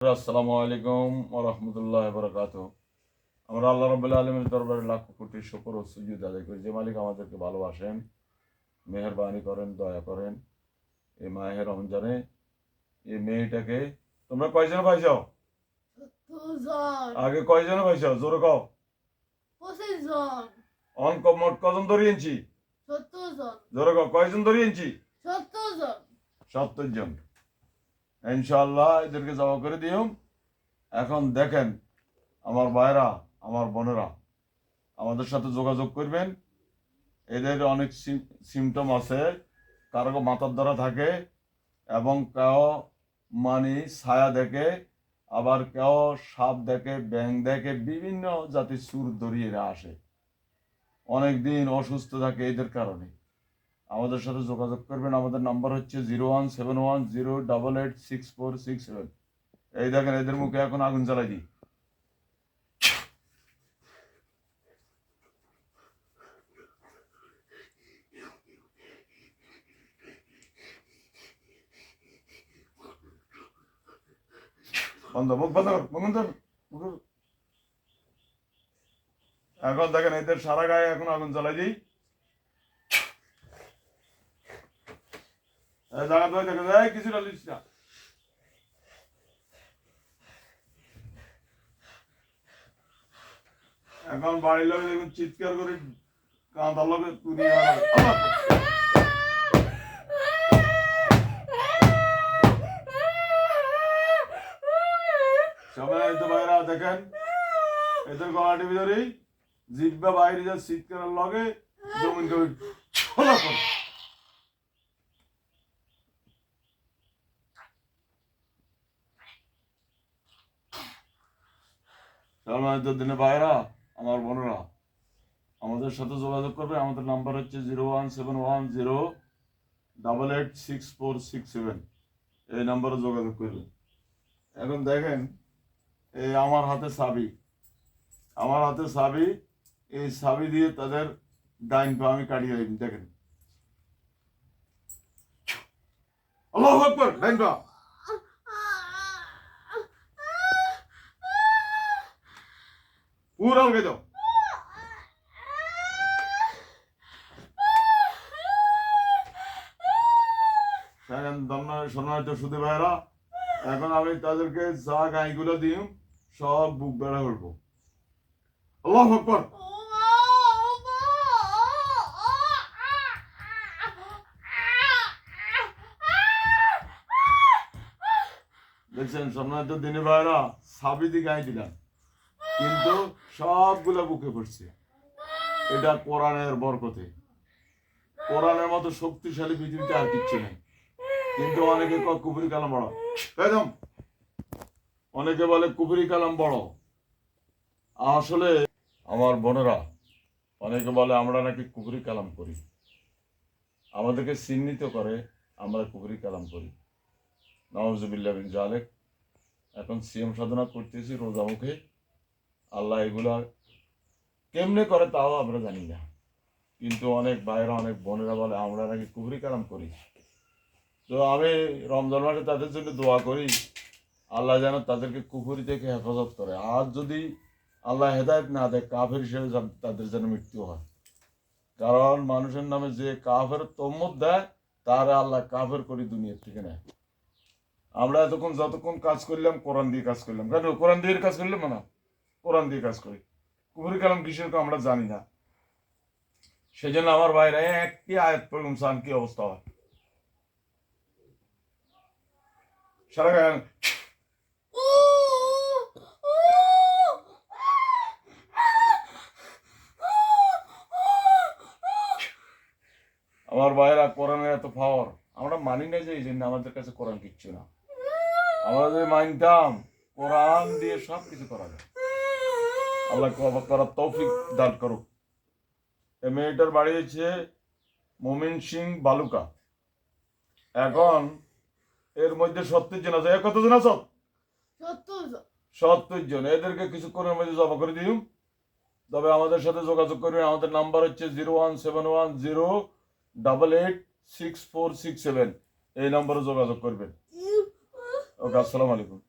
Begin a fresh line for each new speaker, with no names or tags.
আসসালামু আলাইকুম ওয়া রাহমাতুল্লাহি ওয়া বারাকাতুহু। আমরা আল্লাহ রাব্বুল আলামিনের দরবারে লাখ কোটি শুকর ও সুজুদ আদায় করি যে মালিক আমাদেরকে ভালোবাসেন, মেহেরবানি করেন, দয়া করেন। এই মাহে রমজানে এই মেয়েটাকে তোমরা কয়জন পাইছো? আগে কয়জন পাইছো? জোরে কও।
25 জন।
মোট কজন ধরিয়েছি?
70 জন।
জোরে কও, কয়জন ধরিয়েছি?
70 জন।
70 জন। ইনশাআল্লাহ এদেরকে জমা করে দিও। এখন দেখেন আমার ভাইরা, আমার বোনেরা, আমাদের সাথে যোগাযোগ করবেন। এদের অনেক সিমটম আছে। কারো মাথার ধরা থাকে এবং কেউ ছায়া দেখে, আবার কেউ সাপ দেখে, ব্যাং দেখে, বিভিন্ন জাতির সুর ধরিয়ে এরা আসে। অনেক দিন অসুস্থ থাকে এদের কারণে। আমাদের সাথে যোগাযোগ করবেন। আমাদের নাম্বার হচ্ছে 01710886467। এই দেখেন এদের মুখে এখন আগুন জ্বালাই দিই। বন্ধ, মুখ বন্ধ কর, মুখ বন্ধ কর, এখন দেখেন এদের সারা গায়ে এখন আগুন জ্বালাই দিই। জায়গা তো দেখে যায় কিছু ডালিস না। এখন বাড়ির লোক দেখুন চিৎকার করে কাঁদার লোকে তুলি সবাই ভাইরা দেখেন এদের গলা টিভি ধরেই জিব্বা বাইরে যা চিৎকারের লগে জমিন ছোলা করে। দিনে ভাইরা, আমার বোনেরা, আমাদের সাথে যোগাযোগ করবে। আমাদের নাম্বার হচ্ছে 01710886467। এই নাম্বারে যোগাযোগ করবে। এখন দেখেন এই আমার হাতে চাবি, এই চাবি দিয়ে তাদের ডাইন পা আমি কাটিয়ে দিই। দেখেন আল্লাহু আকবার, ডাইন পা পুরো আলগে দাও। শুধু ভাইরা, এখন আমি তাদেরকে যা গাইগুলো দিই সব বুক বেড়া করবো। আল্লাহু আকবার। দেখছেন সম্মানিত দিনী ভাইরা, সাবিদি গাই দিলাম কিন্তু সবগুলা বুকে পড়ছে। এটা কোরআনের বরকতে। কোরআনের মতো শক্তিশালী পৃথিবীতে আর কিচ্ছু নেই। কিন্তু অনেকে কুফরি কালাম বড়, একদম অনেকে বলে কুফরি কালাম বড়। আসলে আমার বোনেরা, অনেকে বলে আমরা নাকি কুফরি কালাম করি, আমাদেরকে চিহ্নিত করে আমরা কুফরি কালাম করি। নাউজুবিল্লাহ মিন যালিক। এখন সিএম সাধনা করতেছি রোজা মুখে। আল্লাহ এগুলা কেমনে করে তাও আমরা জানি না, কিন্তু অনেক ভাইরা, অনেক বোনেরা বলে আমরা নাকি কুফরি কালাম করি। তো আমি রমজান মাসে তাদের জন্য দোয়া করি, আল্লাহ যেন তাদেরকে কুফরি থেকে হেফাজত করে। আর যদি আল্লাহ হেদায়েত না দেয়, কাফের হিসেবে তাদের যেন মৃত্যু হয়। কারণ মানুষের নামে যে কাফের তহমত দেয় তারা আল্লাহ কাফের করি দুনিয়ার থেকে নেয়। আমরা যতক্ষণ কাজ করলাম কোরআন দিয়ে কাজ করলাম, কেন কোরআন দিয়ে কাজ করলাম না, কোরআন দিয়ে কাজ করি। কুফরি কালাম কিসের আমরা জানি না। সেই জন্য আমার ভাইরা একটি আয়াত পড়লাম সান কি অবস্থা হয়। সারা গায়ে আমার ভাইরা, কোরআনের এত পাওয়ার আমরা মানি না, যে এই জন্য আমাদের কাছে কোরআন কিচ্ছু না। আমরা যদি মানতাম কোরআন দিয়ে সব কিছু করা যায়। আল্লাহ করার তৌফিক দান করুক। এই মেয়েটার বাড়ি হচ্ছে মোমিন সিং বালুকা। এখন এর মধ্যে 70 জন আছে। কতজন আছো? 70 জন। এদেরকে কিছুক্ষণের মধ্যে জমা করে দিই। তবে আমাদের সাথে যোগাযোগ করবেন। আমাদের নাম্বার হচ্ছে 01710886467। এই নম্বরে যোগাযোগ করবেন। ওকে, আসসালামু আলাইকুম।